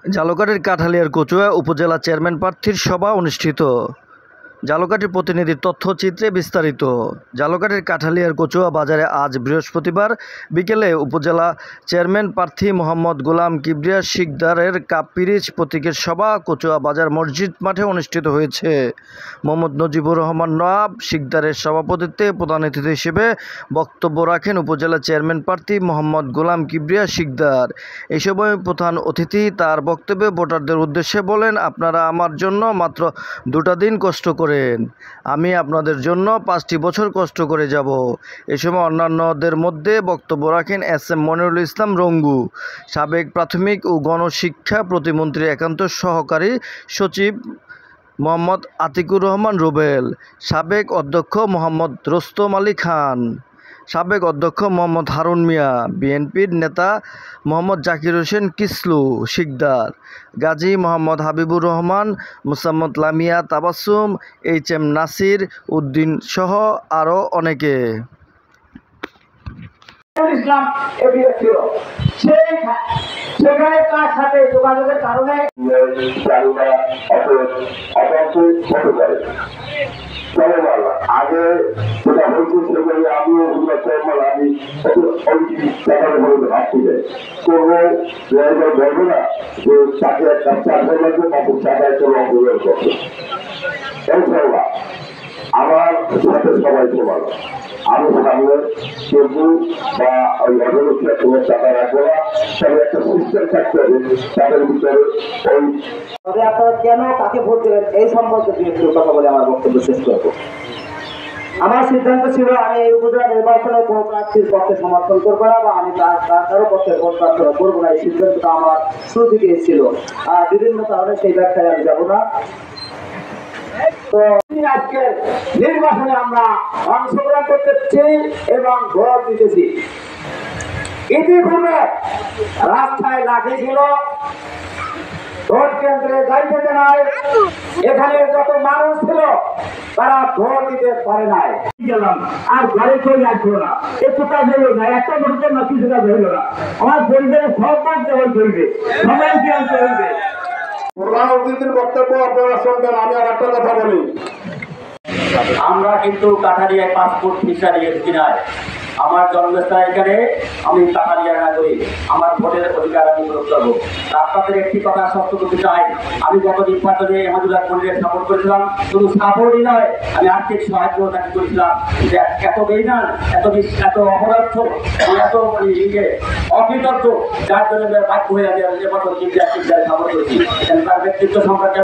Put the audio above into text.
ঝালকাঠির কাঠালিয়ার কচুয়া উপজেলা চেয়ারম্যান প্রার্থীর সভা অনুষ্ঠিত। ঝালকাঠির প্রতিনিধির তথ্যচিত্রে বিস্তারিত। ঝালকাঠির কাঠালিয়ার কচুয়া বাজারে আজ বৃহস্পতিবার বিকেলে উপজেলা চেয়ারম্যান প্রার্থী মোহাম্মদ গোলাম কিবরিয়া শিকদারের কাপ পিরিচ প্রতীকের সভা কচুয়া বাজার মসজিদ মাঠে অনুষ্ঠিত হয়েছে। মোহাম্মদ নজিবুর রহমান নওয়াব শিকদারের সভাপতিত্বে প্রধান অতিথি হিসেবে বক্তব্য রাখেন উপজেলা চেয়ারম্যান প্রার্থী মোহাম্মদ গোলাম কিবরিয়া শিকদার। এই সময় প্রধান অতিথি তার বক্তব্যে ভোটারদের উদ্দেশ্যে বলেন, আপনারা আমার জন্য মাত্র 2টা দিন কষ্ট করেন, আমি আপনাদের জন্য 5টি বছর কষ্ট করে যাব। এ সময় অন্যান্যদের মধ্যে বক্তব্য রাখেন এস.এম. মনিরুল ইসলাম রঙ্গু, সাবেক প্রাথমিক ও গণশিক্ষা প্রতিমন্ত্রীর একান্ত সহকারী সচিব মোহাম্মদ আতিকুর রহমান রুবেল, সাবেক অধ্যক্ষ মোহাম্মদ রোস্তম আলী খান, সাবেক অধ্যক্ষ মোহাম্মদ হারুন মিয়া, বিএনপির নেতা মোহাম্মদ জাকির হোসেন কিসলু শিকদার, গাজী মোহাম্মদ হাবিবুর রহমান, মুসাম্মদ লামিয়া তাবাসসুম, এইচ.এম. নাসির উদ্দিন সহ আরও অনেকে। ইসলাম ছিল সেখানে তার সাথে যোগাযোগের কারণে আগে যেটা হয়েছে সেগুলি আমিও আমি ভাবছি করবো বলবো না যে তাকে একটা চাকরি লাগবে তাকে টাকায় চলে অংশগ্রহণ করবে। আমার সাথে সবাই সমান, আমি সামনে কেবু বা ওই অভিযোগটা কোনো টাকা রাখবো না, তবে একটা সিস্টেম থাকতে হবে তাদের ভিতরে। ওই তবে আপনারা কেন তাকে ভোট দেবেন এই সম্পর্কে একটু কথা বলে আমার বক্তব্য শেষ করব। আমার সিদ্ধান্ত ছিল আমি এই উপজেলা নির্বাচনে কোনো প্রার্থীর পক্ষে সমর্থন করবো না বা আমি কারো পক্ষে ভোট প্রার্থনা করবো না, এই সিদ্ধান্তটা আমার শুরু থেকে এসেছিল। আর বিভিন্ন কারণে সেই ব্যাখ্যায় আমি যাবো না। তো আজকে নির্বাচনে আমরা অংশগ্রহণ করতেছি এবং ভোট দিতেছি। ইতিপূর্বে রাস্তায় লাঠি ছিল, ভোট কেন্দ্রে যাইতে নাই, এখানে যত মানুষ ছিল তারা ভোট দিতে পারে নাই। গেলাম আর ঘরে চলে আসলো না, একটু কাজ হলো না, একটা ভোটের না কিছু কাজ হইল না। আমার পরিবারের সব কাজ দেওয়া চলবে, সবাইকে আনতে হইবে। প্রধান অতিথির বক্তব্য আপনারা শুনবেন। আমি আর একটা কথা বলি, আমরা কিন্তু কাঠারিয়ায় পাসপোর্ট ভিসা নিয়ে এসেছি না। আমার জন্মস্থান এখানে, আমি কাঠারিয়ার নাগরিক, আমার ভোটের অধিকার আমি প্রয়োগ করবো। আপনাদের একটি কথা সত্য করতে চাই, আমি গত নির্বাচনে এমাজুল্লাহ কলিকে সাপোর্ট করেছিলাম, শুধু সাপোর্টই নয় আমি আর্থিক সাহায্য তাকে করেছিলাম। এত বেইমান, এত অপদার্থ, এত অকৃতজ্ঞ, যার জন্য বাধ্য হয়ে আমি এবছর সাপোর্ট করেছি। তার ব্যক্তিত্ব সম্পর্কে